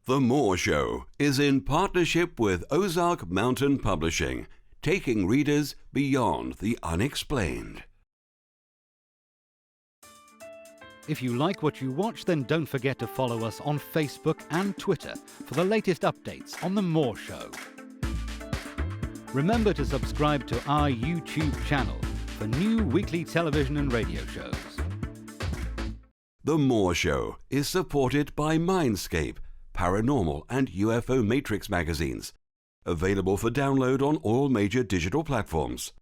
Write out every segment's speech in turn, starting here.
The Moore Show is in partnership with Ozark Mountain Publishing, taking readers beyond the unexplained. If you like what you watch, then don't forget to follow us on Facebook and Twitter for the latest updates on The Moore Show. Remember to subscribe to our YouTube channel for new weekly television and radio shows. The Moore Show is supported by Mindscape, Paranormal and UFO Matrix magazines, available for download on all major digital platforms.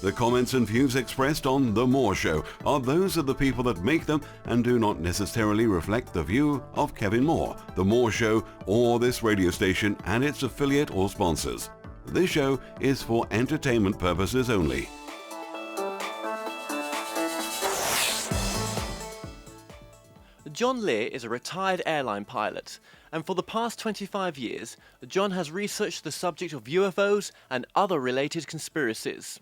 The comments and views expressed on The Moore Show are those of the people that make them and do not necessarily reflect the view of Kevin Moore, The Moore Show, or this radio station and its affiliate or sponsors. This show is for entertainment purposes only. John Lear is a retired airline pilot, and for the past 25 years, John has researched the subject of UFOs and other related conspiracies.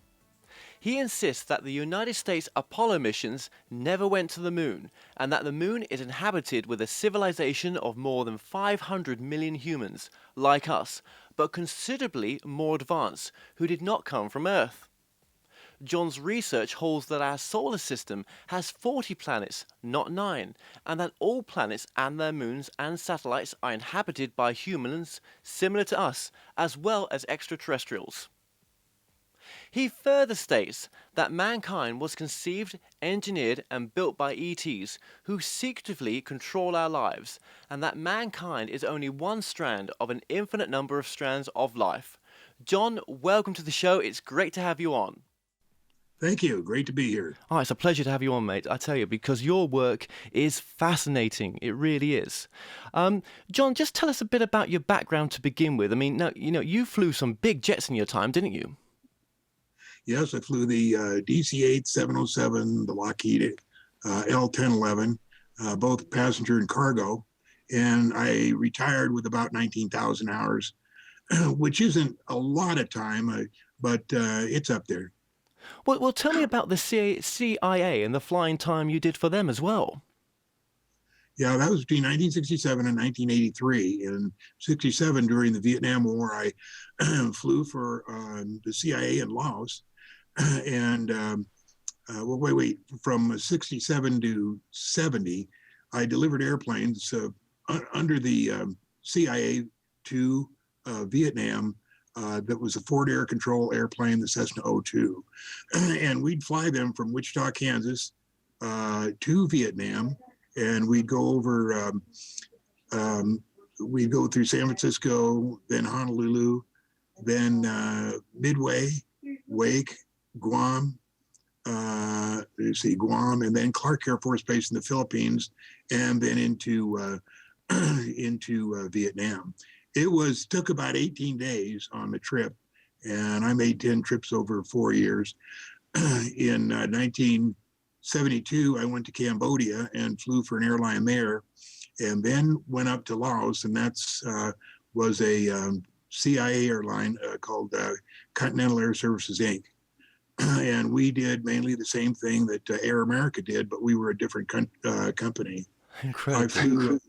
He insists that the United States Apollo missions never went to the moon, and that the moon is inhabited with a civilization of more than 500 million humans, like us, but considerably more advanced, who did not come from Earth. John's research holds that our solar system has 40 planets, not 9, and that all planets and their moons and satellites are inhabited by humans similar to us, as well as extraterrestrials. He further states that mankind was conceived, engineered, and built by ETs who secretively control our lives, and that mankind is only one strand of an infinite number of strands of life. John, welcome to the show. It's great to have you on. Thank you. Great to be here. Oh, it's a pleasure to have you on, mate. I tell you, because your work is fascinating. It really is. John, just tell us a bit about your background to begin with. I mean, now, you flew some big jets in your time, didn't you? Yes, I flew the DC-8 707, the Lockheed L-1011, both passenger and cargo, and I retired with about 19,000 hours, which isn't a lot of time, but it's up there. Well, tell me about the CIA and the flying time you did for them as well. Yeah, that was between 1967 and 1983. In 67, during the Vietnam War, I flew for the CIA in Laos. And from 67 to 70, I delivered airplanes under the CIA to Vietnam. That was a Ford Air Control airplane, the Cessna 02. And we'd fly them from Wichita, Kansas to Vietnam. And we'd go over, we'd go through San Francisco, then Honolulu, then Midway, Wake, Guam, Guam, and then Clark Air Force Base in the Philippines, and then into Vietnam. It took about 18 days on the trip, and I made 10 trips over 4 years. In 1972, I went to Cambodia and flew for an airline there, and then went up to Laos, and that's was a CIA airline called Continental Air Services, Inc. And we did mainly the same thing that Air America did, but we were a different company. Incredible.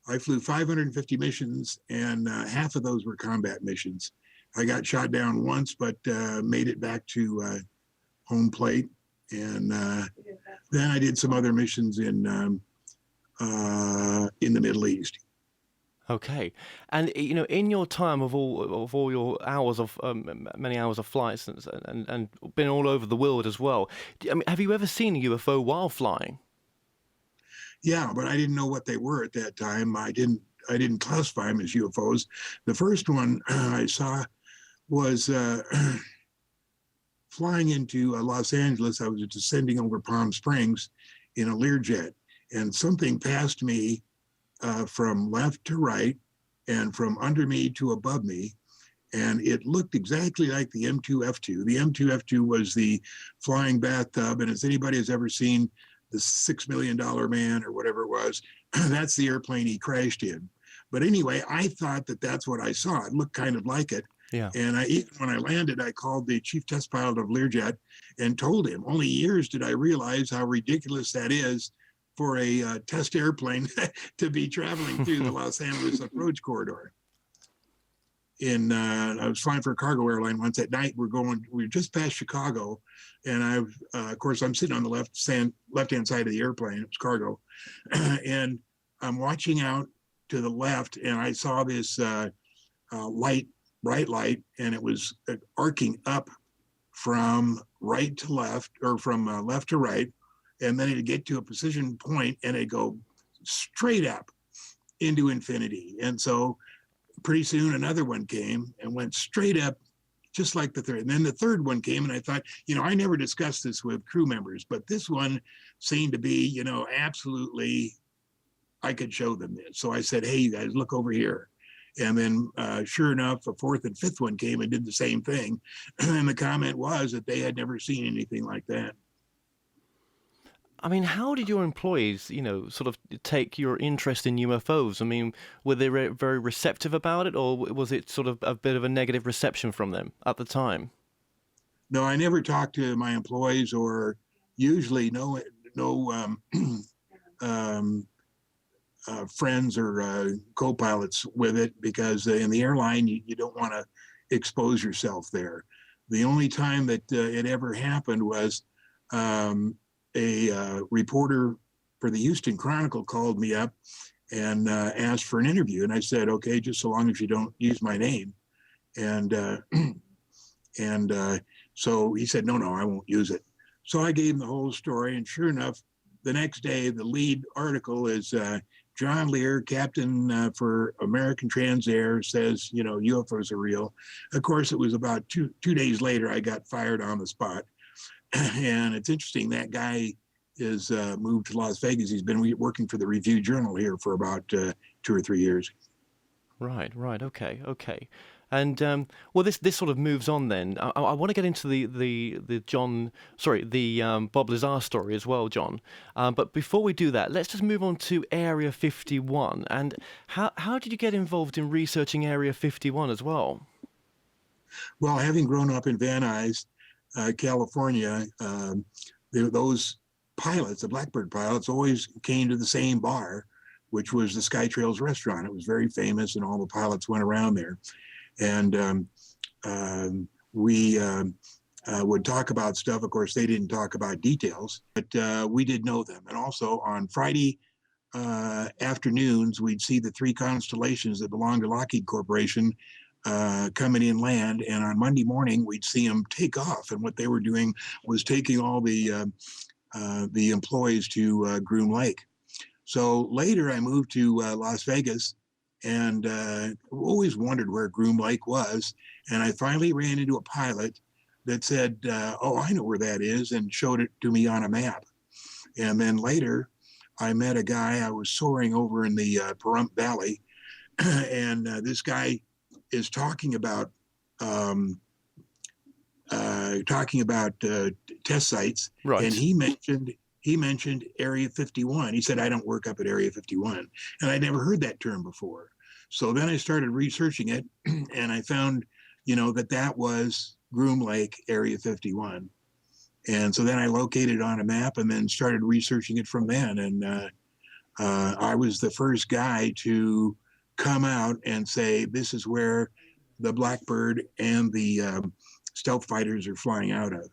I flew 550 missions, and half of those were combat missions. I got shot down once, but made it back to home plate. And then I did some other missions in the Middle East. Okay, and in your time of all your hours of many hours of flights and been all over the world as well, I mean, have you ever seen a UFO while flying? Yeah, but I didn't know what they were at that time. I didn't classify them as UFOs. The first one I saw was flying into Los Angeles. I was descending over Palm Springs in a Lear jet, and something passed me from left to right and from under me to above me. And it looked exactly like the M2F2. The M2F2 was the flying bathtub. And as anybody has ever seen the $6 Million Man or whatever it was, That's the airplane he crashed in. But anyway, I thought that that's what I saw. It looked kind of like it. Yeah. And even when I landed, I called the chief test pilot of Learjet and told him. Only years did I realize how ridiculous that is for a test airplane to be traveling through the Los Angeles approach corridor. I was flying for a cargo airline once at night. We were just past Chicago, and of course, I'm sitting on the left-hand side of the airplane. It was cargo, and I'm watching out to the left, and I saw this bright light, and it was arcing up from right to left, or from left to right, and then it'd get to a precision point, and it'd go straight up into infinity. And so pretty soon another one came and went straight up, just like the third. And then the third one came, and I thought, I never discussed this with crew members, but this one seemed to be, absolutely, I could show them this. So I said, hey, you guys, look over here. And then sure enough, a fourth and fifth one came and did the same thing. And the comment was that they had never seen anything like that. I mean, how did your employees, sort of take your interest in UFOs? I mean, were they very receptive about it, or was it sort of a bit of a negative reception from them at the time? No, I never talked to my employees, or usually no friends or co-pilots with it, because in the airline, you don't want to expose yourself there. The only time that it ever happened was a reporter for the Houston Chronicle called me up and asked for an interview. And I said, okay, just so long as you don't use my name. And so he said, no, I won't use it. So I gave him the whole story. And sure enough, the next day, the lead article is John Lear, captain for American Transair, says, UFOs are real. Of course, it was about two days later, I got fired on the spot. And it's interesting, that guy is moved to Las Vegas. He's been working for the Review Journal here for about 2 or 3 years. Right. Okay. And well, this sort of moves on then. I want to get into the Bob Lazar story as well, John. But before we do that, let's just move on to Area 51. And how did you get involved in researching Area 51 as well? Well, having grown up in Van Nuys, California, those pilots, the Blackbird pilots, always came to the same bar, which was the Skytrails restaurant. It was very famous, and all the pilots went around there. And we would talk about stuff. Of course, they didn't talk about details, but we did know them. And also on Friday afternoons, we'd see the 3 constellations that belonged to Lockheed Corporation coming in land, and on Monday morning we'd see them take off. And what they were doing was taking all the employees to Groom Lake. So later I moved to Las Vegas, and always wondered where Groom Lake was. And I finally ran into a pilot that said, oh, I know where that is, and showed it to me on a map. And then later I met a guy. I was soaring over in the Pahrump Valley, and this guy is talking about test sites, right. And he mentioned Area 51. He said, I don't work up at Area 51, and I'd never heard that term before. So then I started researching it, and I found, that was Groom Lake, Area 51. And so then I located it on a map, and then started researching it from then. And I was the first guy to come out and say, this is where the Blackbird and the stealth fighters are flying out of.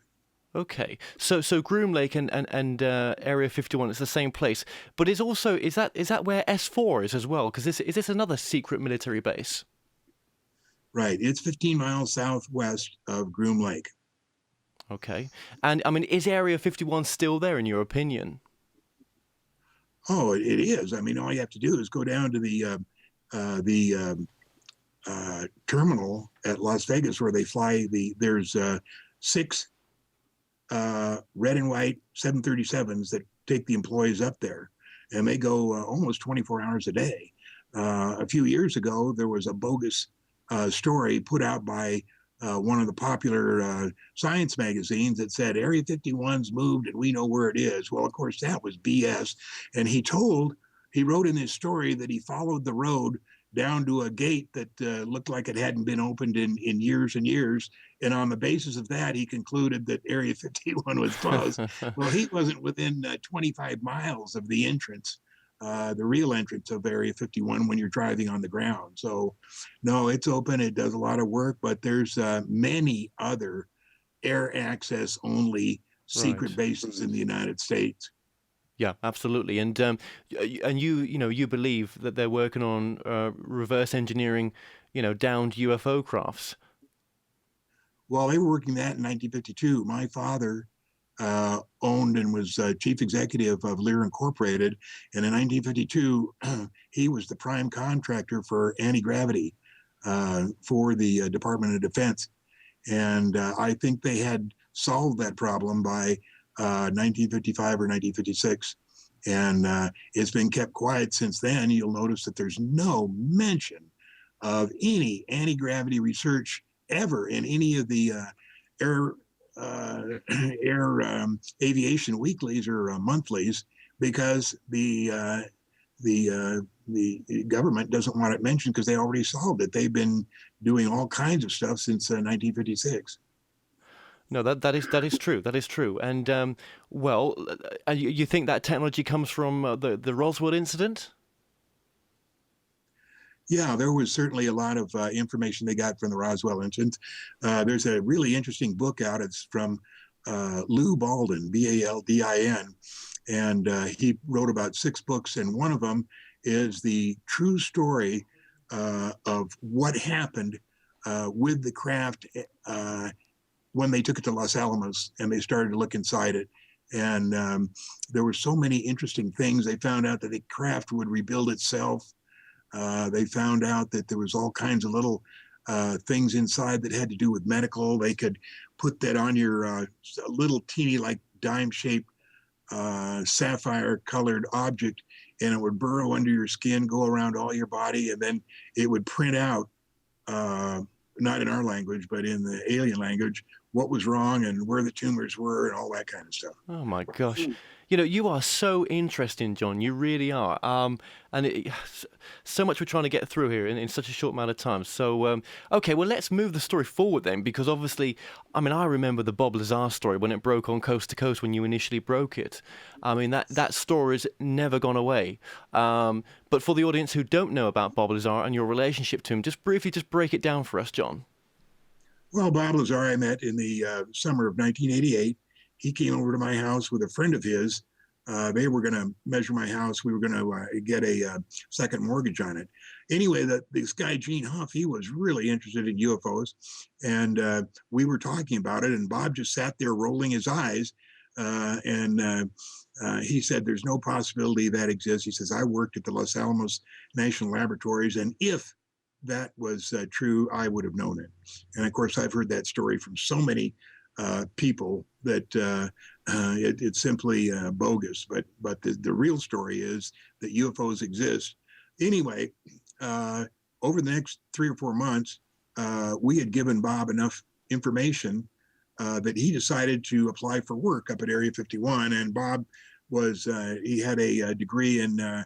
Okay, so Groom Lake and Area 51 is the same place, but is that where S4 is as well? Because is this another secret military base? Right, it's 15 miles southwest of Groom Lake. Okay, and I mean, is Area 51 still there in your opinion? Oh, it is. I mean, all you have to do is go down to the terminal at Las Vegas where they fly there's 6 red and white 737s that take the employees up there, and they go almost 24 hours a day. A few years ago, there was a bogus story put out by one of the popular science magazines that said Area 51's moved and we know where it is. Well, of course, that was BS. And he told he wrote in his story that he followed the road down to a gate that looked like it hadn't been opened in years and years. And on the basis of that, he concluded that Area 51 was closed. Well, he wasn't within 25 miles of the entrance, the real entrance of Area 51 when you're driving on the ground. So, no, it's open. It does a lot of work, but there's many other air access only secret Right. bases in the United States. Yeah, absolutely. And you believe that they're working on reverse engineering, downed UFO crafts. Well, they were working that in 1952. My father owned and was chief executive of Lear Incorporated. And in 1952, he was the prime contractor for anti-gravity for the Department of Defense. And I think they had solved that problem by 1955 or 1956. And it's been kept quiet since then. You'll notice that there's no mention of any anti-gravity research ever in any of the air aviation weeklies or monthlies, because the government doesn't want it mentioned because they already solved it. They've been doing all kinds of stuff since 1956. No, that is true. That is true. And well, you think that technology comes from the Roswell incident? Yeah, there was certainly a lot of information they got from the Roswell incident. There's a really interesting book out. It's from Lou Baldin, Baldin, and he wrote about 6 books, and one of them is the true story of what happened with the craft when they took it to Los Alamos and they started to look inside it. And there were so many interesting things. They found out that the craft would rebuild itself. They found out that there was all kinds of little things inside that had to do with medical. They could put that on your little teeny like dime-shaped sapphire colored object, and it would burrow under your skin, go around all your body, and then it would print out, not in our language, but in the alien language, what was wrong and where the tumors were and all that kind of stuff. Oh my gosh. You are so interesting, John. You really are. So much we're trying to get through here in such a short amount of time. So, okay, well, let's move the story forward then, because obviously, I mean, I remember the Bob Lazar story when it broke on Coast to Coast when you initially broke it. I mean, that story's never gone away. But for the audience who don't know about Bob Lazar and your relationship to him, just briefly break it down for us, John. Well, Bob Lazar I met in the summer of 1988. He came over to my house with a friend of his. They were going to measure my house. We were going to get a second mortgage on it. Anyway, this guy, Gene Huff, he was really interested in UFOs. And we were talking about it. And Bob just sat there rolling his eyes. And he said, there's no possibility that exists. He says, I worked at the Los Alamos National Laboratories. And if that was true, I would have known it. And of course, I've heard that story from so many people that it's simply bogus. But the real story is that UFOs exist. Anyway, over the next 3 or 4 months, we had given Bob enough information that he decided to apply for work up at Area 51. And Bob he had a degree in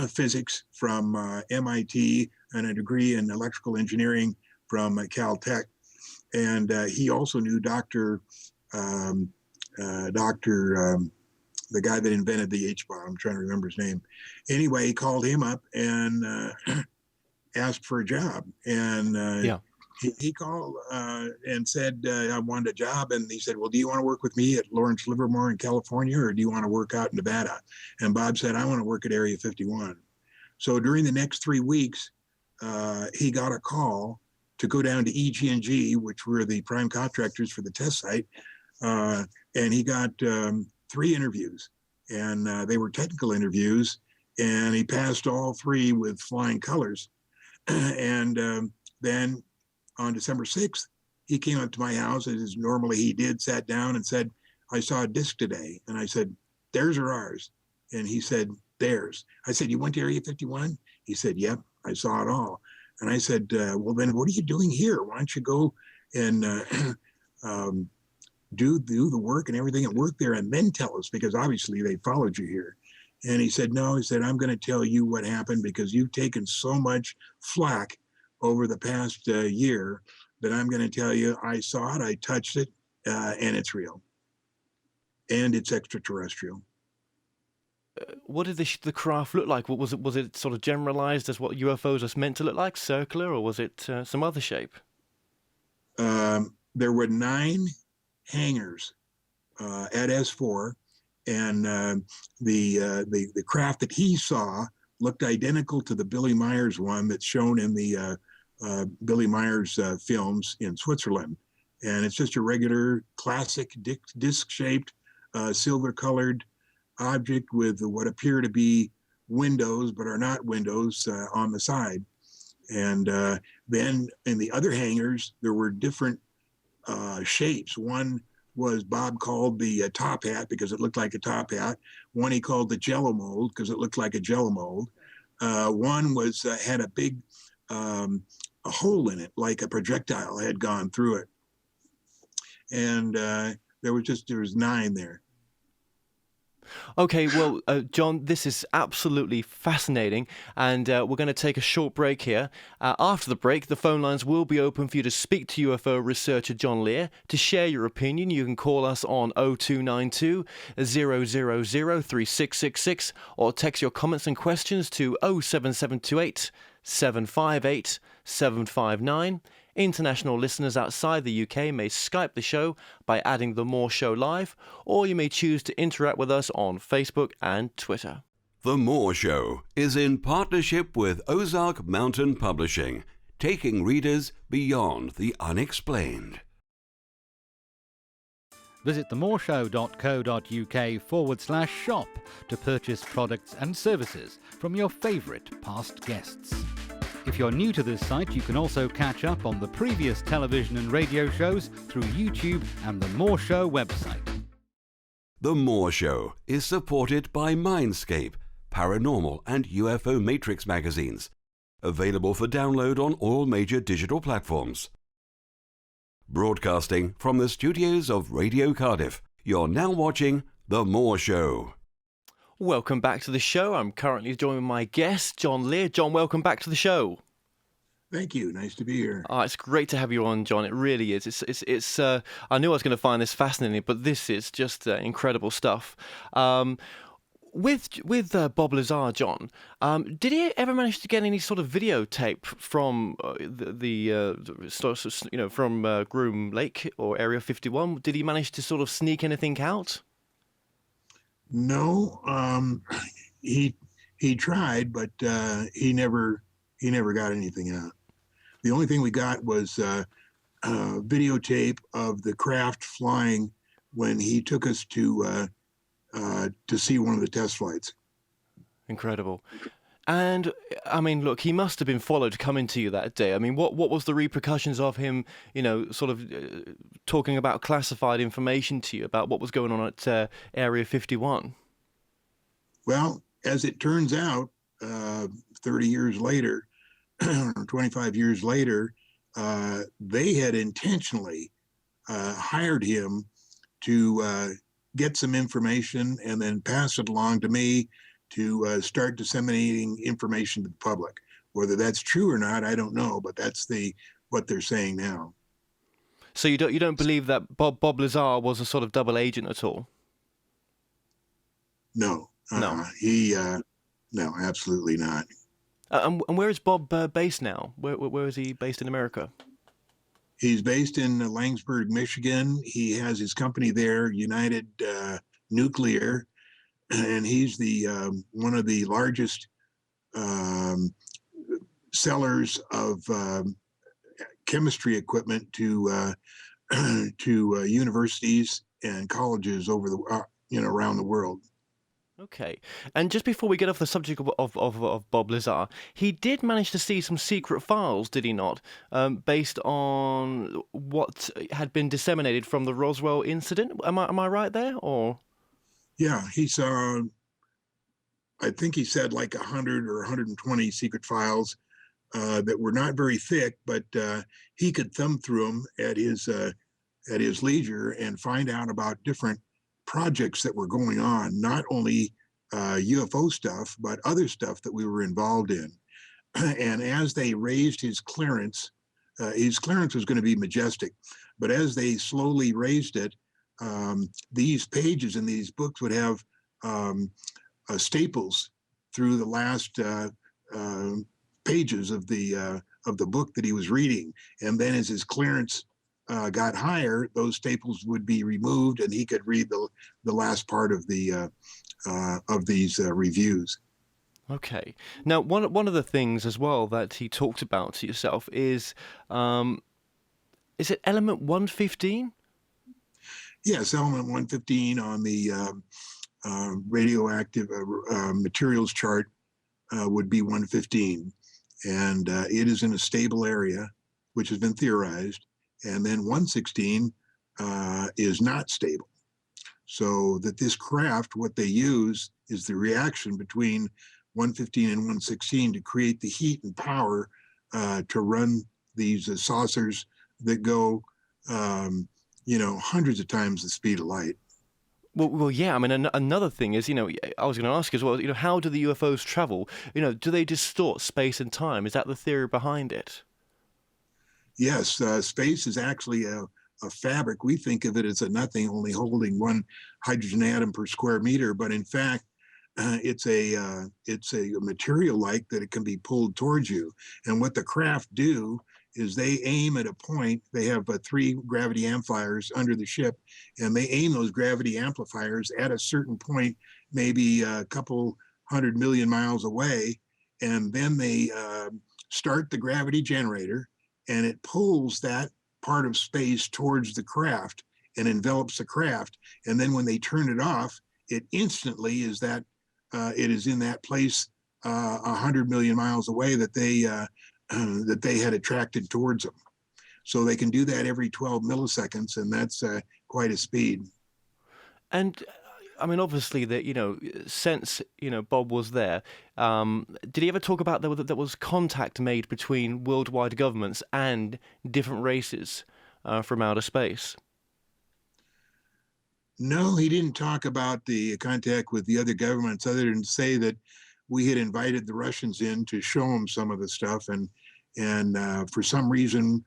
physics from MIT and a degree in electrical engineering from Caltech. And he also knew the guy that invented the H-bomb. I'm trying to remember his name. Anyway, he called him up and asked for a job. And he called and said, I wanted a job. And he said, well, do you want to work with me at Lawrence Livermore in California, or do you want to work out in Nevada? And Bob said, I want to work at Area 51. So during the next 3 weeks, he got a call to go down to EG&G, which were the prime contractors for the test site. And he got 3 interviews, and they were technical interviews, and he passed all 3 with flying colors. And then on December 6th, he came up to my house, as normally he did, sat down and said, I saw a disc today. And I said, theirs or ours? And he said, theirs. I said, you went to Area 51? He said, yep, I saw it all. And I said, well, then what are you doing here? Why don't you go and do the work and everything and work there and then tell us, because obviously they followed you here. And he said, no, he said, I'm going to tell you what happened because you've taken so much flack over the past year that I'm going to tell you I saw it, I touched it, and it's real. And it's extraterrestrial. What did the craft look like? What was it? Was it sort of generalized as what UFOs are meant to look like, circular, or was it some other shape? There were 9 hangars at S4, and the craft that he saw looked identical to the Billy Myers one that's shown in the Billy Myers films in Switzerland. And it's just a regular classic disc-shaped, silver-colored object with what appear to be windows, but are not windows on the side. And then in the other hangars, there were different shapes. One was Bob called the top hat because it looked like a top hat. One he called the Jello mold because it looked like a Jello mold. One was had a big a hole in it, like a projectile had gone through it. And there was 9 there. Okay, well, John, this is absolutely fascinating, and we're going to take a short break here. After the break, the phone lines will be open for you to speak to UFO researcher John Lear. To share your opinion, you can call us on 0292 000 3666 or text your comments and questions to 07728 758 759. International listeners outside the UK may Skype the show by adding The More Show Live, or you may choose to interact with us on Facebook and Twitter. The More Show is in partnership with Ozark Mountain Publishing, taking readers beyond the unexplained. Visit themoreshow.co.uk/shop to purchase products and services from your favourite past guests. If you're new to this site, you can also catch up on the previous television and radio shows through YouTube and the More Show website. The More Show is supported by Mindscape, Paranormal and UFO Matrix magazines, available for download on all major digital platforms. Broadcasting from the studios of Radio Cardiff, you're now watching The More Show. Welcome back to the show. I'm currently joined with my guest, John Lear. John, welcome back to the show. Thank you. Nice to be here. It's great to have you on, John. It really is. It's. I knew I was going to find this fascinating, but this is just incredible stuff. With Bob Lazar, John, did he ever manage to get any sort of videotape from from Groom Lake or Area 51? Did he manage to sort of sneak anything out? No, he tried, but he never got anything out. The only thing we got was videotape of the craft flying when he took us to see one of the test flights. Incredible. And I mean, look, he must have been followed coming to you that day. I mean, what was the repercussions of him, sort of talking about classified information to you about what was going on at Area 51? Well, as it turns out, 30 years later, or 25 years later, they had intentionally hired him to get some information and then pass it along to me to start disseminating information to the public. Whether that's true or not, I don't know, but that's what they're saying now. So you don't believe that Bob Lazar was a sort of double agent at all? No. No. No, absolutely not. And where is Bob based now? Where is he based in America? He's based in Langsburg, Michigan. He has his company there, United Nuclear, and he's the one of the largest sellers of chemistry equipment to universities and colleges over the around the world. Okay. And just before we get off the subject of Bob Lazar, he did manage to see some secret files, did he not? Based on what had been disseminated from the Roswell incident. Am I right there? Or yeah, he saw. I think he said like 100 or 120 secret files that were not very thick, but he could thumb through them at his leisure and find out about different projects that were going on, not only UFO stuff, but other stuff that we were involved in. And as they raised his clearance was going to be majestic, but as they slowly raised it, these pages in these books would have staples through the last pages of the book that he was reading, and then as his clearance got higher, those staples would be removed, and he could read the last part of these reviews. Okay. Now, one of the things as well that he talked about to yourself is it element 115? Yes, element 115 on the radioactive materials chart would be 115. And it is in a stable area, which has been theorized. And then 116 is not stable. So that this craft, what they use is the reaction between 115 and 116 to create the heat and power to run these saucers that go, hundreds of times the speed of light. Well, yeah. I mean, another thing is, I was going to ask as well, how do the UFOs travel? Do they distort space and time? Is that the theory behind it? Yes, space is actually a fabric. We think of it as a nothing, only holding one hydrogen atom per square meter, but in fact, it's a material like that it can be pulled towards you. And what the craft do is they aim at a point. They have 3 gravity amplifiers under the ship, and they aim those gravity amplifiers at a certain point, maybe a couple 100 million miles away, and then they start the gravity generator, and it pulls that part of space towards the craft and envelops the craft. And then when they turn it off, it instantly is that it is in that place 100 million miles away that they had attracted towards them. So they can do that every 12 milliseconds, and that's quite a speed. And I mean, obviously, that since Bob was there, did he ever talk about there was contact made between worldwide governments and different races from outer space? No, he didn't talk about the contact with the other governments, other than say that we had invited the Russians in to show them some of the stuff, and for some reason,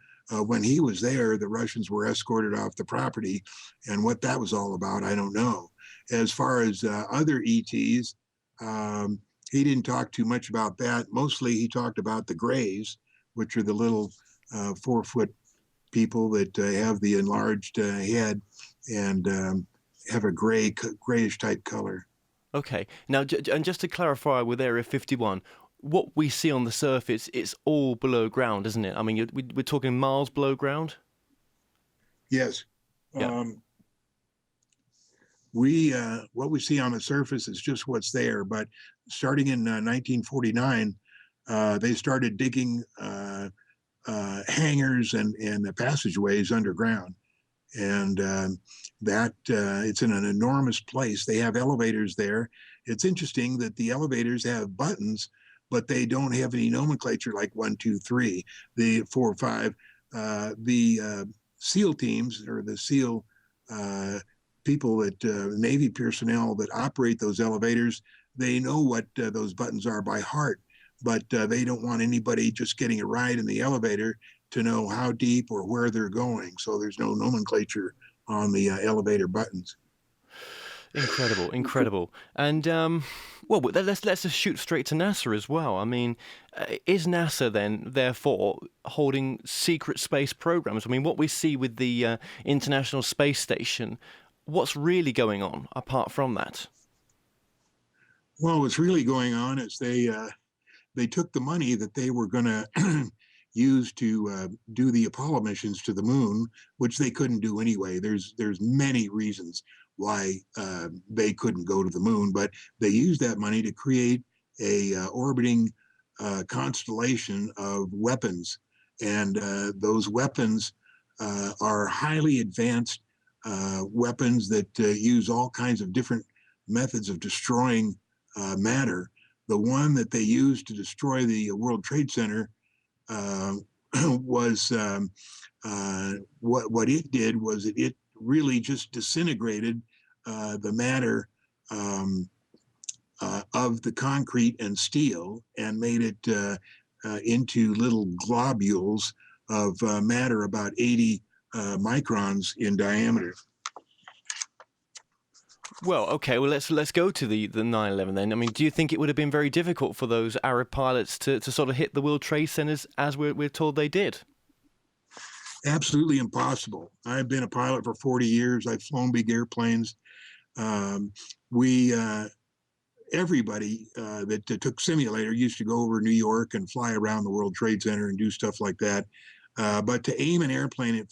when he was there, the Russians were escorted off the property, and what that was all about, I don't know. As far as other ETs, he didn't talk too much about that. Mostly, he talked about the Greys, which are the little 4-foot people that have the enlarged head and have a grayish type color. Okay. Now, and just to clarify with Area 51, what we see on the surface, it's all below ground, isn't it? I mean, we're talking miles below ground? Yes. Yeah. What we see on the surface is just what's there. But starting in 1949, they started digging hangars and passageways underground. And that it's in an enormous place. They have elevators there. It's interesting that the elevators have buttons, but they don't have any nomenclature like 1, 2, 3, the 4, 5. The SEAL teams, or the SEAL people that Navy personnel that operate those elevators, they know what those buttons are by heart, but they don't want anybody just getting a ride in the elevator to know how deep or where they're going. So there's no nomenclature on the elevator buttons. Incredible. And well, let's just shoot straight to NASA as well. I mean, is NASA then therefore holding secret space programs? I mean, what we see with the International Space Station, what's really going on apart from that? Well, what's really going on is they took the money that they were going to use to do the Apollo missions to the moon, which they couldn't do anyway. There's many reasons why they couldn't go to the moon, but they used that money to create a orbiting constellation of weapons, and those weapons are highly advanced weapons that use all kinds of different methods of destroying matter. The one that they used to destroy the World Trade Center was what it did was it really just disintegrated the matter of the concrete and steel and made it into little globules of matter about 80 microns in diameter. Well, okay. Well, let's go to the 9/11 then. I mean, do you think it would have been very difficult for those Arab pilots to sort of hit the World Trade Centers as we're told they did? Absolutely impossible. I've been a pilot for 40 years. I've flown big airplanes. We everybody that took simulator used to go over New York and fly around the World Trade Center and do stuff like that. But to aim an airplane at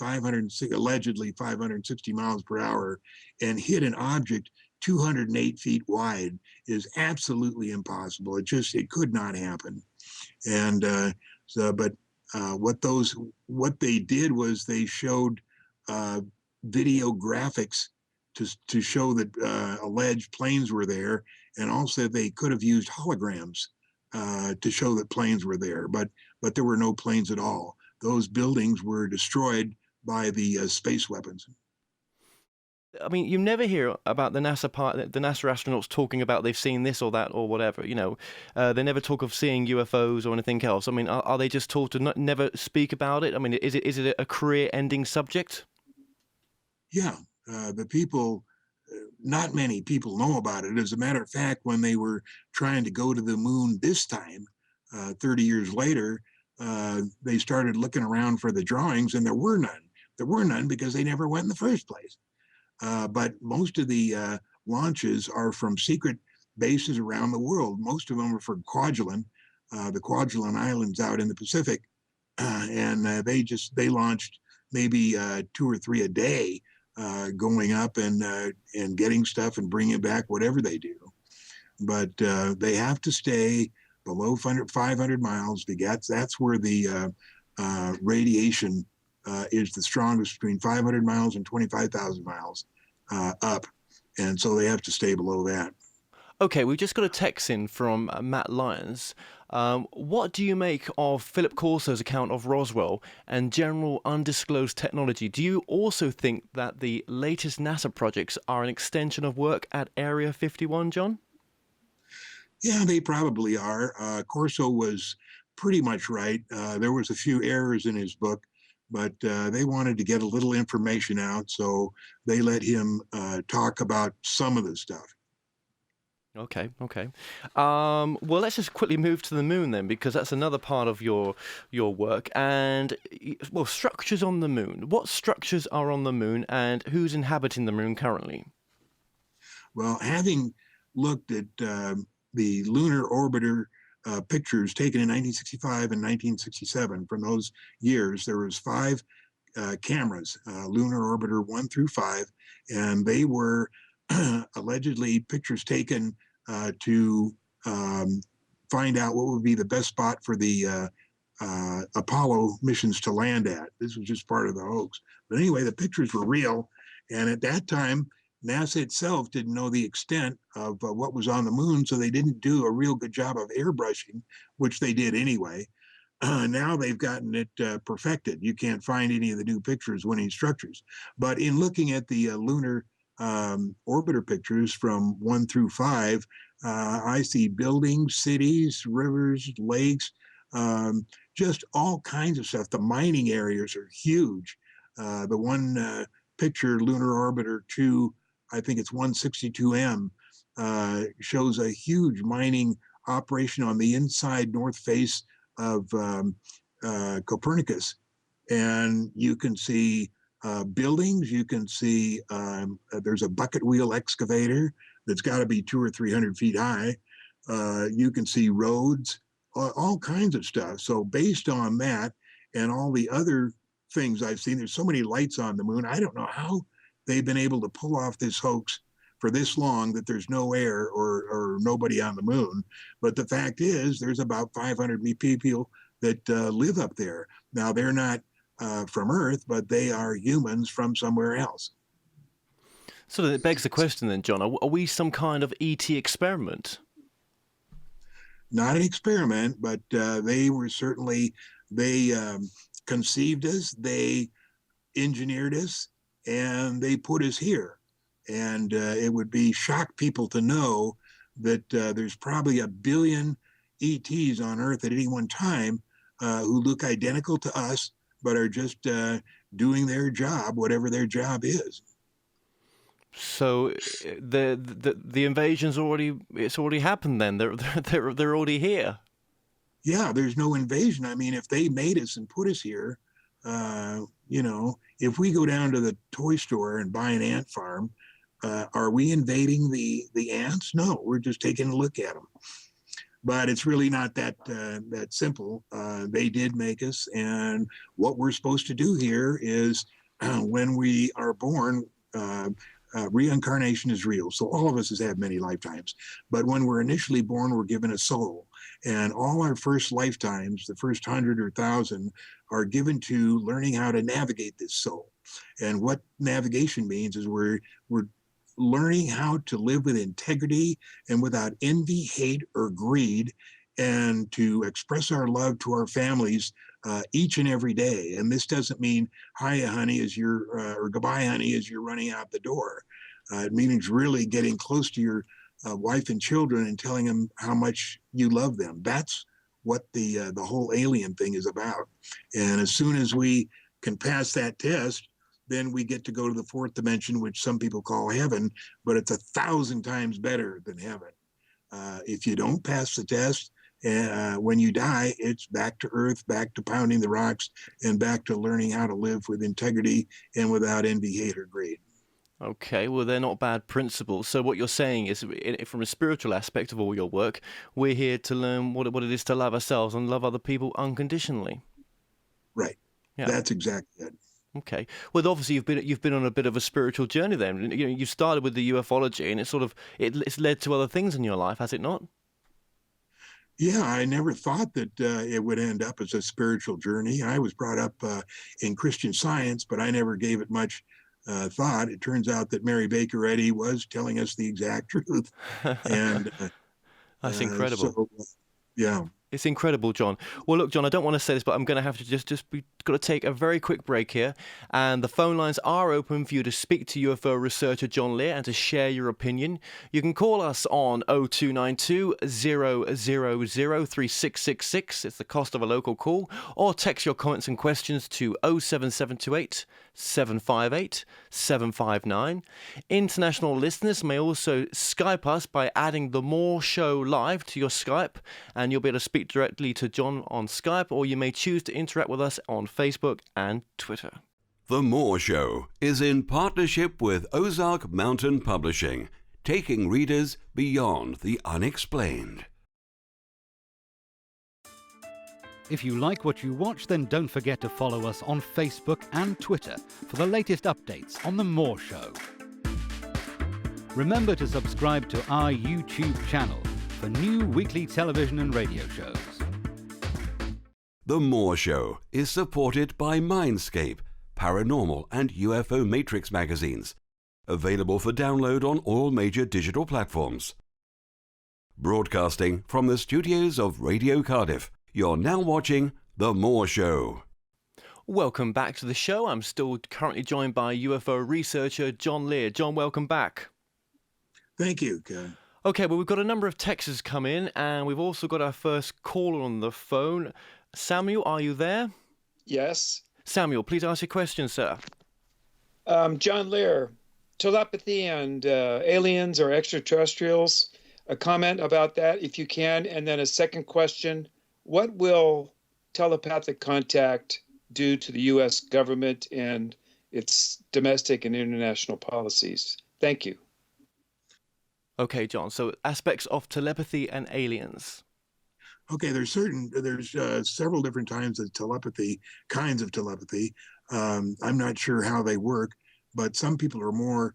allegedly 560 miles per hour and hit an object 208 feet wide is absolutely impossible. It could not happen. And what they did was they showed video graphics to show that alleged planes were there, and also they could have used holograms to show that planes were there, but there were no planes at all. Those buildings were destroyed by the space weapons. I mean, you never hear about the NASA astronauts talking about they've seen this or that or whatever. They never talk of seeing UFOs or anything else. I mean, are they just told to never speak about it? I mean, is it a career-ending subject? Yeah, the people. Not many people know about it. As a matter of fact, when they were trying to go to the moon this time, 30 years later, they started looking around for the drawings, and there were none. There were none because they never went in the first place. But most of the launches are from secret bases around the world. Most of them are from Kwajalein, the Kwajalein Islands out in the Pacific, and they launched maybe 2 or 3 a day, going up and getting stuff and bringing it back, whatever they do. But they have to stay below 500 miles. That's where the radiation is the strongest, between 500 miles and 25,000 miles up. And so they have to stay below that. Okay, we just got a text in from Matt Lyons. What do you make of Philip Corso's account of Roswell and general undisclosed technology? Do you also think that the latest NASA projects are an extension of work at Area 51, John? Yeah, they probably are. Corso was pretty much right. There was a few errors in his book, but they wanted to get a little information out, so they let him talk about some of the stuff. Okay. Well, let's just quickly move to the moon then, because that's another part of your work. And, well, structures on the moon. What structures are on the moon, and who's inhabiting the moon currently? Well, having looked at the lunar orbiter pictures taken in 1965 and 1967, from those years, there was 5 cameras, lunar orbiter 1 through 5, and they were allegedly pictures taken to find out what would be the best spot for the Apollo missions to land at. This was just part of the hoax. But anyway, the pictures were real. And at that time, NASA itself didn't know the extent of what was on the moon, so they didn't do a real good job of airbrushing, which they did anyway. Now they've gotten it perfected. You can't find any of the new pictures winning structures. But in looking at the lunar orbiter pictures from 1 through 5, I see buildings, cities, rivers, lakes, just all kinds of stuff. The mining areas are huge. The one picture, lunar orbiter 2, I think it's 162M, shows a huge mining operation on the inside north face of Copernicus. And you can see buildings, you can see there's a bucket wheel excavator that's got to be 200 or 300 feet high. You can see roads, all kinds of stuff. So based on that and all the other things I've seen, there's so many lights on the moon. I don't know how they've been able to pull off this hoax for this long, that there's no air or nobody on the moon. But the fact is, there's about 500 people that live up there. Now, they're not from Earth, but they are humans from somewhere else. So it begs the question then, John, are we some kind of ET experiment? Not an experiment, but they conceived us, they engineered us, and they put us here. And it would be shock people to know that there's probably 1 billion ETs on Earth at any one time who look identical to us, but are just doing their job, whatever their job is. So the invasion's already happened then. They're already here. Yeah, there's no invasion. I mean, if they made us and put us here, if we go down to the toy store and buy an ant farm, are we invading the ants? No, we're just taking a look at them. But it's really not that simple. They did make us, and what we're supposed to do here is, when we are born, reincarnation is real. So all of us has had many lifetimes. But when we're initially born, we're given a soul. And all our first lifetimes, the first 100 or 1,000, are given to learning how to navigate this soul. And what navigation means is we're learning how to live with integrity and without envy, hate, or greed, and to express our love to our families each and every day. And this doesn't mean hiya, honey, as you're or goodbye, honey, as you're running out the door. It means really getting close to your wife and children and telling them how much you love them. That's what the whole alien thing is about. And as soon as we can pass that test, then we get to go to the fourth dimension, which some people call heaven, but it's 1,000 times better than heaven. If you don't pass the test, when you die, it's back to Earth, back to pounding the rocks, and back to learning how to live with integrity and without envy, hate, or greed. Okay, well, they're not bad principles. So what you're saying is, from a spiritual aspect of all your work, we're here to learn what it is to love ourselves and love other people unconditionally. Right. Yeah. That's exactly it. Okay. Well, obviously you've been on a bit of a spiritual journey then. You started with the ufology, and it's led to other things in your life, has it not? Yeah, I never thought that it would end up as a spiritual journey. I was brought up in Christian Science, but I never gave it much thought. It turns out that Mary Baker Eddy was telling us the exact truth, and that's incredible. So, yeah. It's incredible, John. Well, look, John, I don't want to say this, but I'm going to have to we've got to take a very quick break here. And the phone lines are open for you to speak to UFO researcher John Lear and to share your opinion. You can call us on 0292 000 3666. It's the cost of a local call. Or text your comments and questions to 07728 758 759. International listeners may also Skype us by adding The More Show Live to your Skype, and you'll be able to speak directly to John on Skype, or you may choose to interact with us on Facebook and Twitter. The More Show is in partnership with Ozark Mountain Publishing, taking readers beyond the unexplained. If you like what you watch, then don't forget to follow us on Facebook and Twitter for the latest updates on The More Show. Remember to subscribe to our YouTube channel for new weekly television and radio shows. The More Show is supported by Mindscape, Paranormal and UFO Matrix magazines, available for download on all major digital platforms. Broadcasting from the studios of Radio Cardiff, you're now watching The More Show. Welcome back to the show. I'm still currently joined by UFO researcher John Lear. John, welcome back. Thank you, Ken. Okay, well, we've got a number of texts come in, and we've also got our first caller on the phone. Samuel, are you there? Yes. Samuel, please ask your question, sir. John Lear, telepathy and aliens or extraterrestrials. A comment about that, if you can. And then a second question. What will telepathic contact do to the U.S. government and its domestic and international policies? Thank you. Okay, John. So aspects of telepathy and aliens. Okay, there's several different kinds of telepathy. I'm not sure how they work, but some people are more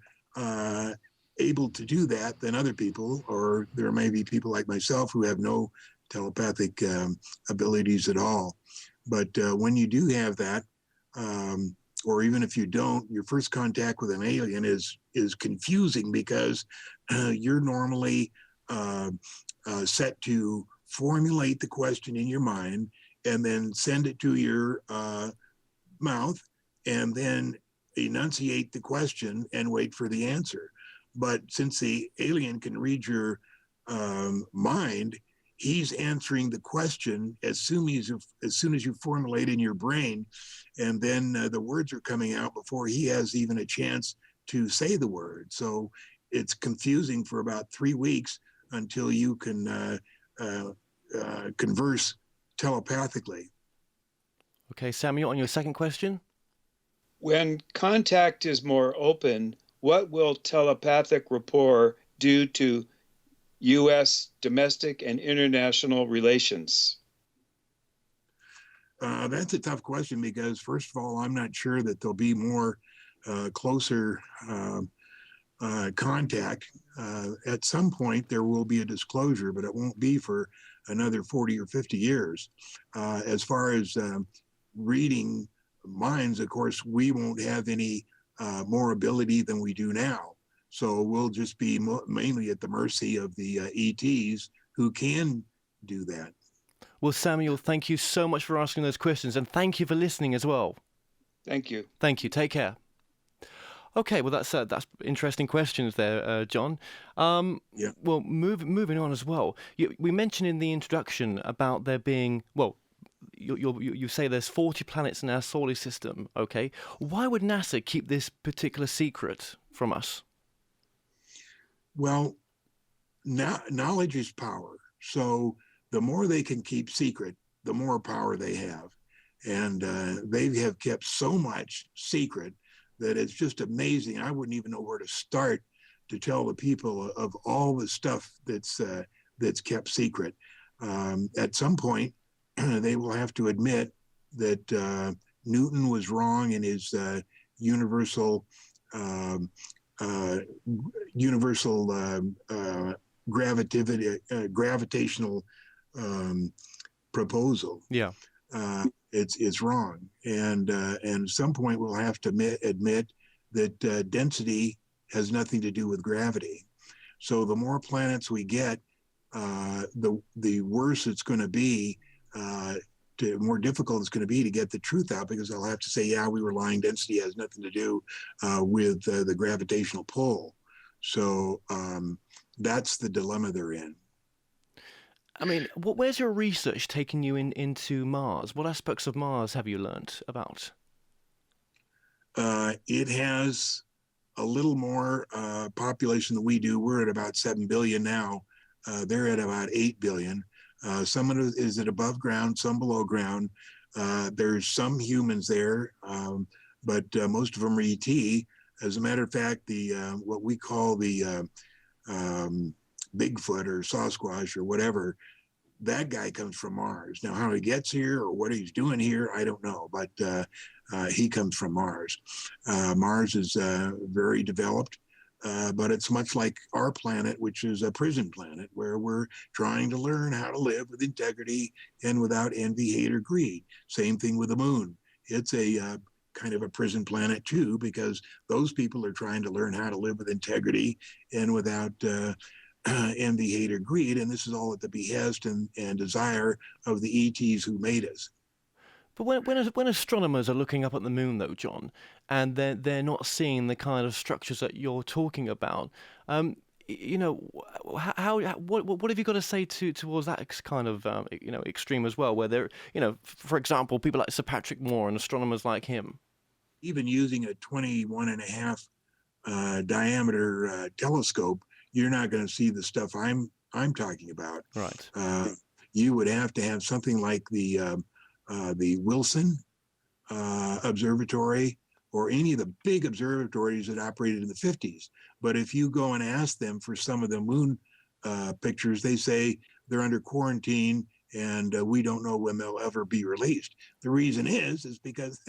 able to do that than other people, or there may be people like myself who have no telepathic abilities at all. But when you do have that, or even if you don't, your first contact with an alien is confusing because you're normally set to formulate the question in your mind and then send it to your mouth and then enunciate the question and wait for the answer. But since the alien can read your mind, he's answering the question as soon as you formulate in your brain, and then the words are coming out before he has even a chance to say the word. So it's confusing for about 3 weeks until you can converse telepathically. Okay, Samuel, on your second question? When contact is more open, what will telepathic rapport do to U.S. domestic and international relations? That's a tough question because, first of all, I'm not sure that there'll be more closer contact. At some point, there will be a disclosure, but it won't be for another 40 or 50 years. As far as reading minds, of course, we won't have any more ability than we do now. So we'll just be mainly at the mercy of the ETs who can do that. Well, Samuel, thank you so much for asking those questions, and thank you for listening as well. Thank you. Thank you. Take care. Okay, well, that's interesting questions there, John. Yeah. Well, moving on as well. We mentioned in the introduction about there being, well, you say there's 40 planets in our solar system. Okay, why would NASA keep this particular secret from us? Well, knowledge is power. So the more they can keep secret, the more power they have. And they have kept so much secret that it's just amazing. I wouldn't even know where to start to tell the people of all the stuff that's kept secret. At some point, they will have to admit that Newton was wrong in his universal gravitational proposal. Yeah. It's wrong, and at some point we'll have to admit that density has nothing to do with gravity. So the more planets we get, the worse it's going to be. More difficult it's going to be to get the truth out, because they'll have to say, yeah, we were lying. Density has nothing to do with the gravitational pull. So that's the dilemma they're in. I mean, where's your research taking you into Mars? What aspects of Mars have you learnt about? It has a little more population than we do. We're at about 7 billion now. They're at about 8 billion. Some of it is at above ground, some below ground. There's some humans there, but most of them are ET. As a matter of fact, the what we call the Bigfoot or Sasquatch or whatever, that guy comes from Mars. Now, how he gets here or what he's doing here, I don't know, but he comes from Mars. Mars is very developed, but it's much like our planet, which is a prison planet where we're trying to learn how to live with integrity and without envy, hate, or greed. Same thing with the moon. It's a kind of a prison planet too, because those people are trying to learn how to live with integrity and without envy, hate, or greed. And this is all at the behest and desire of the ETs who made us. But when astronomers are looking up at the moon, though, John, and they're not seeing the kind of structures that you're talking about, you know, what have you got to say towards that kind of extreme as well, where they're, for example, people like Sir Patrick Moore and astronomers like him, even using a 21.5 diameter telescope, you're not going to see the stuff I'm talking about. Right. You would have to have something like the Wilson Observatory or any of the big observatories that operated in the 50s. But if you go and ask them for some of the moon pictures, they say they're under quarantine and we don't know when they'll ever be released. The reason is because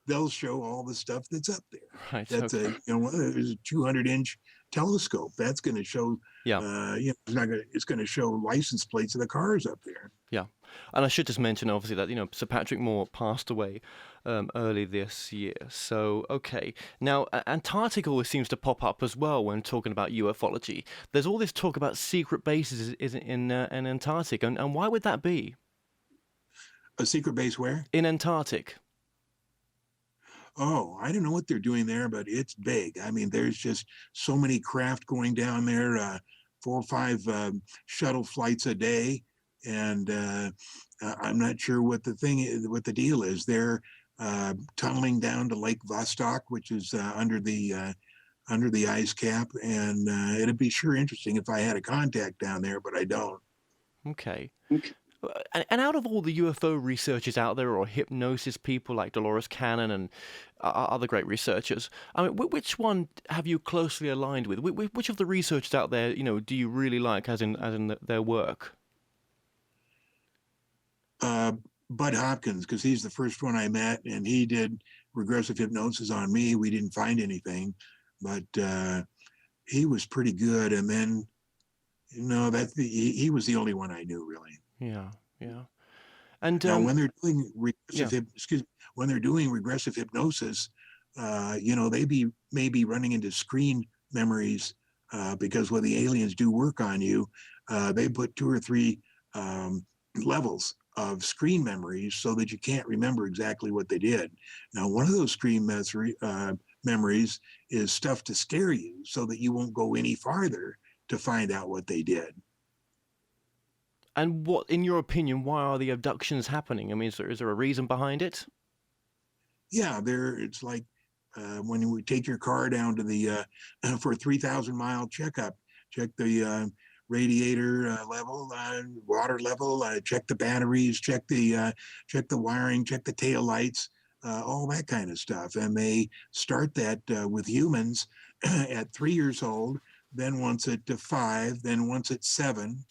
they'll show all the stuff that's up there. Right. That's okay. There's a 200-inch telescope that's going to show. Yeah. It's going to show license plates of the cars up there. Yeah. And I should just mention, obviously, that, Sir Patrick Moore passed away early this year. So, okay. Now, Antarctica always seems to pop up as well when talking about ufology. There's all this talk about secret bases in Antarctica. And why would that be? A secret base where? In Antarctica. Oh, I don't know what they're doing there, but it's big. I mean, there's just so many craft going down there. 4 or 5 shuttle flights a day, and I'm not sure what the deal is. They're tunneling down to Lake Vostok, which is under the ice cap, and it'd be sure interesting if I had a contact down there, but I don't. Okay. And out of all the UFO researchers out there, or hypnosis people like Dolores Cannon and other great researchers, I mean, which one have you closely aligned with? Which of the researchers out there, do you really like, as in their work? Bud Hopkins, because he's the first one I met, and he did regressive hypnosis on me. We didn't find anything, but he was pretty good. And then, he was the only one I knew, really. Yeah. And now, when they're doing regressive hypnosis, they may be running into screen memories, because when the aliens do work on you, they put 2 or 3 levels of screen memories so that you can't remember exactly what they did. Now, one of those screen memories is stuff to scare you so that you won't go any farther to find out what they did. And what, in your opinion, why are the abductions happening? I mean, is there a reason behind it? Yeah, it's like when you take your car down to the for a 3,000-mile checkup, check the radiator level, water level, check the batteries, check the wiring, check the tail lights, all that kind of stuff. And they start that with humans at 3 years old, then once at 5, then once at 7,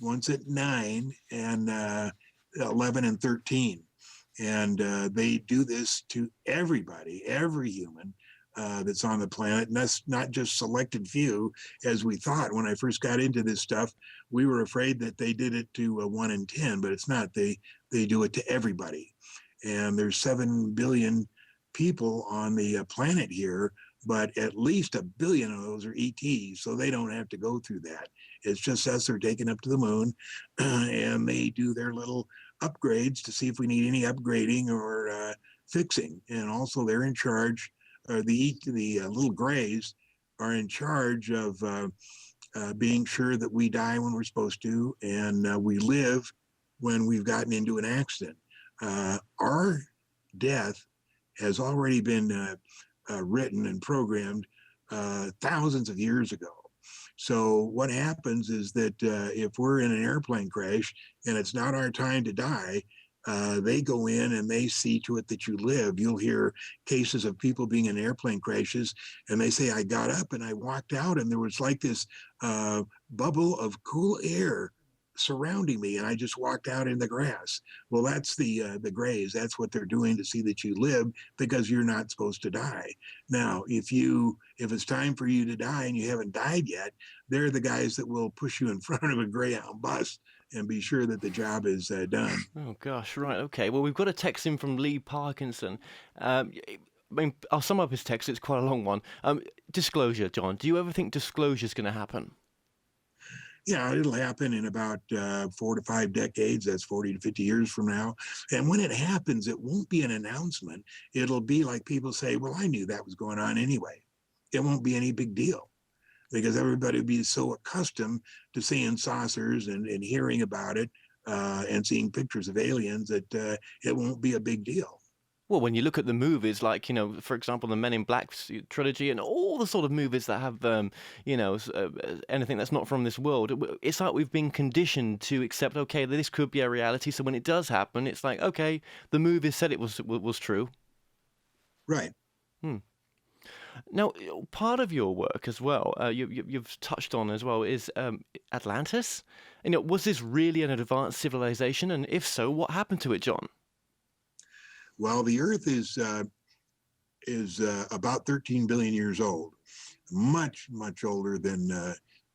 once at 9, and 11 and 13. And they do this to everybody, every human that's on the planet. And that's not just selected few, as we thought when I first got into this stuff. We were afraid that they did it to 1 in 10, but it's not. They do it to everybody. And there's 7 billion people on the planet here, but at least 1 billion of those are ETs, so they don't have to go through that. It's just us they're taking up to the moon, and they do their little upgrades to see if we need any upgrading or fixing. And also they're in charge, the little grays are in charge of being sure that we die when we're supposed to, and we live when we've gotten into an accident. Our death has already been written and programmed thousands of years ago. So what happens is that if we're in an airplane crash and it's not our time to die, they go in and they see to it that you live. You'll hear cases of people being in airplane crashes, and they say, I got up and I walked out and there was like this bubble of cool air surrounding me, and I just walked out in the grass. Well, that's the grays. That's what they're doing to see that you live, because you're not supposed to die. Now, if it's time for you to die and you haven't died yet, they're the guys that will push you in front of a Greyhound bus and be sure that the job is done. Oh gosh, right, okay. Well, we've got a text in from Lee Parkinson. I mean, I'll sum up his text. It's quite a long one. Disclosure, John. Do you ever think disclosure is going to happen? Yeah, it'll happen in about 4 to 5 decades. That's 40 to 50 years from now. And when it happens, it won't be an announcement. It'll be like people say, well, I knew that was going on anyway. It won't be any big deal, because everybody will be so accustomed to seeing saucers and hearing about it and seeing pictures of aliens that it won't be a big deal. Well, when you look at the movies, like, for example, the Men in Black trilogy and all the sort of movies that have, anything that's not from this world, it's like we've been conditioned to accept, okay, this could be a reality. So when it does happen, it's like, okay, the movie said it was true. Right. Now, part of your work as well, you've touched on as well, is Atlantis. Was this really an advanced civilization? And if so, what happened to it, John? Well, the Earth is about 13 billion years old, much, much older than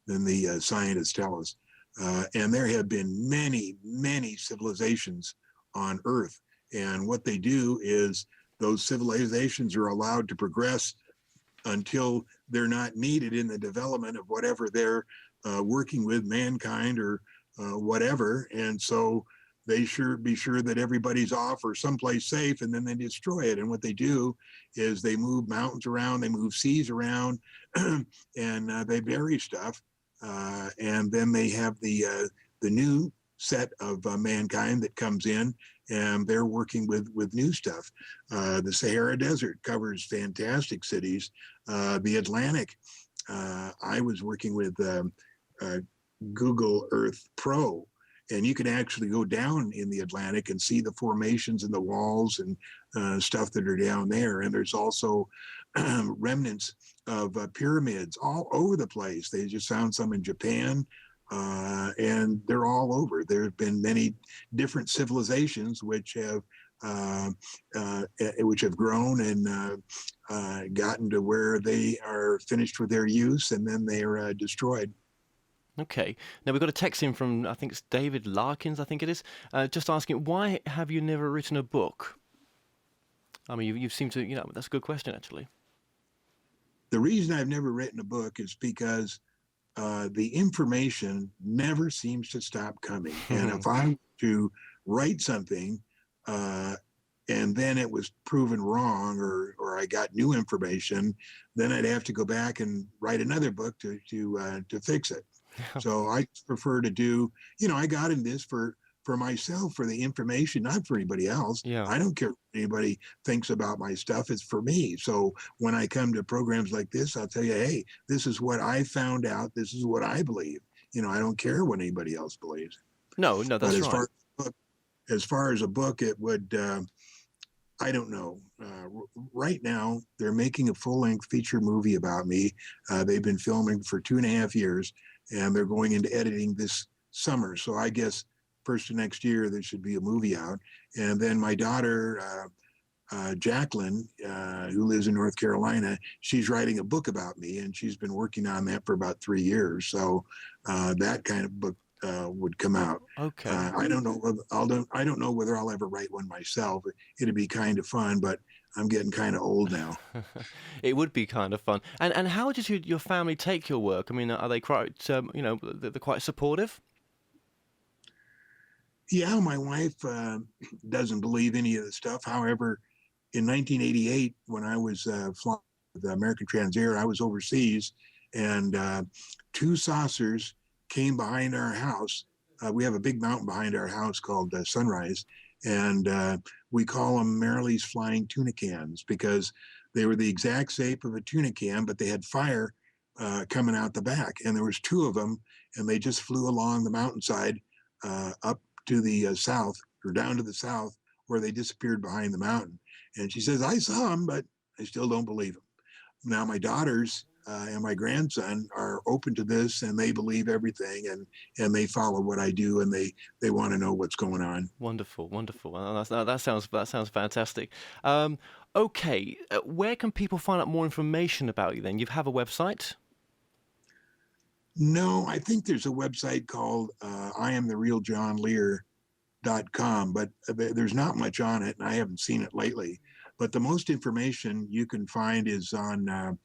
the scientists tell us. And there have been many, many civilizations on Earth. And what they do is those civilizations are allowed to progress until they're not needed in the development of whatever they're working with, mankind or whatever. And so they be sure that everybody's off or someplace safe, and then they destroy it. And what they do is they move mountains around, they move seas around, and they bury stuff. and then they have the new set of mankind that comes in, and they're working with new stuff. The Sahara Desert covers fantastic cities. The Atlantic, I was working with Google Earth Pro, and you can actually go down in the Atlantic and see the formations in the walls and stuff that are down there. And there's also remnants of pyramids all over the place. They just found some in Japan, and they're all over. There have been many different civilizations which have grown and gotten to where they are finished with their use, and then they are destroyed. Okay. Now we've got a text in from, I think it's David Larkins, I think it is, just asking, why have you never written a book? I mean, you seem to, that's a good question, actually. The reason I've never written a book is because the information never seems to stop coming. And if I were to write something and then it was proven wrong, or I got new information, then I'd have to go back and write another book to fix it. So I prefer to do, I got in this for myself, for the information, not for anybody else. Yeah. I don't care what anybody thinks about my stuff. It's for me. So when I come to programs like this, I'll tell you, hey, this is what I found out. This is what I believe. I don't care what anybody else believes. No, that's but right. As far as a book, it would, I don't know. Right now, they're making a full-length feature movie about me. They've been filming for 2.5 years, and they're going into editing this summer. So I guess first of next year, there should be a movie out. And then my daughter, Jacqueline, who lives in North Carolina, she's writing a book about me, and she's been working on that for about 3 years. So that kind of book would come out. Okay. I don't know whether I'll ever write one myself. It'd be kind of fun, but I'm getting kind of old now. It would be kind of fun. And how did your family take your work? I mean, are they quite, they're quite supportive? Yeah, my wife doesn't believe any of the stuff. However, in 1988, when I was flying with American Transair, I was overseas, and 2 saucers came behind our house. We have a big mountain behind our house called Sunrise, and we call them Marilee's flying tuna cans because they were the exact shape of a tuna can, but they had fire coming out the back. And there was 2 of them, and they just flew along the mountainside up to the south, or down to the south, where they disappeared behind the mountain. And she says, I saw them, but I still don't believe them. Now my daughters and my grandson are open to this, and they believe everything, and they follow what I do, and they want to know what's going on. Wonderful. Well, that sounds fantastic. Okay, where can people find out more information about you then? You have a website? No, I think there's a website called IamTheRealJohnLear.com, but there's not much on it, and I haven't seen it lately. But the most information you can find is on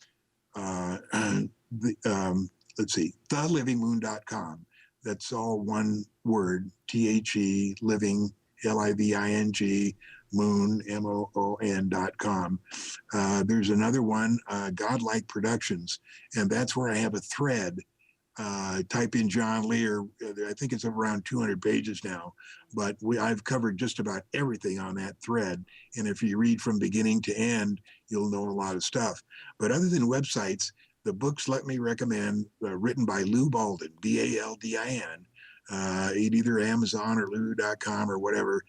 thelivingmoon.com. That's all one word, THE, living, LIVING, moon, MOON.com. There's another one, Godlike Productions, and that's where I have a thread. Type in John Lear. I think it's around 200 pages now, but I've covered just about everything on that thread. And if you read from beginning to end, you'll know a lot of stuff. But other than websites, the books let me recommend, written by Lou Baldin, BALDIN, at either Amazon or Lulu.com or whatever.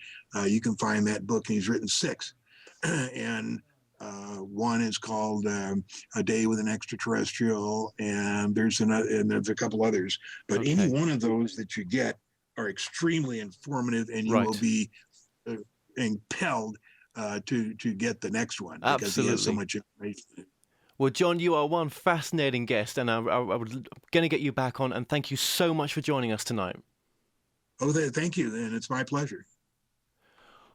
You can find that book, and he's written 6. And one is called A Day with an Extra Terrestrial, and there's a couple others. But Okay. any one of those that you get are extremely informative, and you Right. will be impelled to get the next one because he has so Absolutely. much information. Well, John, you are one fascinating guest, and I'm going to get you back on, and thank you so much for joining us tonight. Oh, thank you, and it's my pleasure.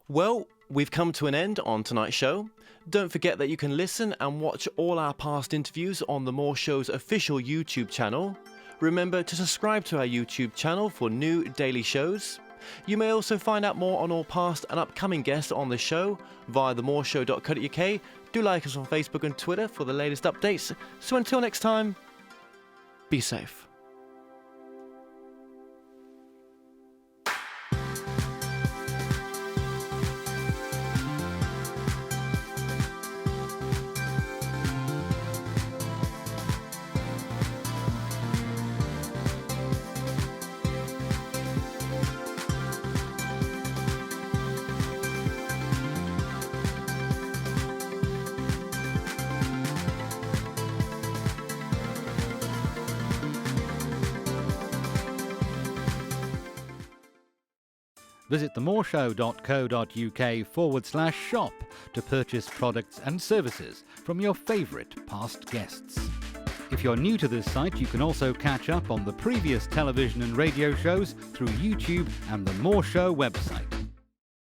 Well, we've come to an end on tonight's show. Don't forget that you can listen and watch all our past interviews on The More Show's official YouTube channel. Remember to subscribe to our YouTube channel for new daily shows. You may also find out more on all past and upcoming guests on the show via themoreshow.co.uk. Do like us on Facebook and Twitter for the latest updates. So until next time, be safe. Visit themoreshow.co.uk/shop to purchase products and services from your favourite past guests. If you're new to this site, you can also catch up on the previous television and radio shows through YouTube and the More Show website.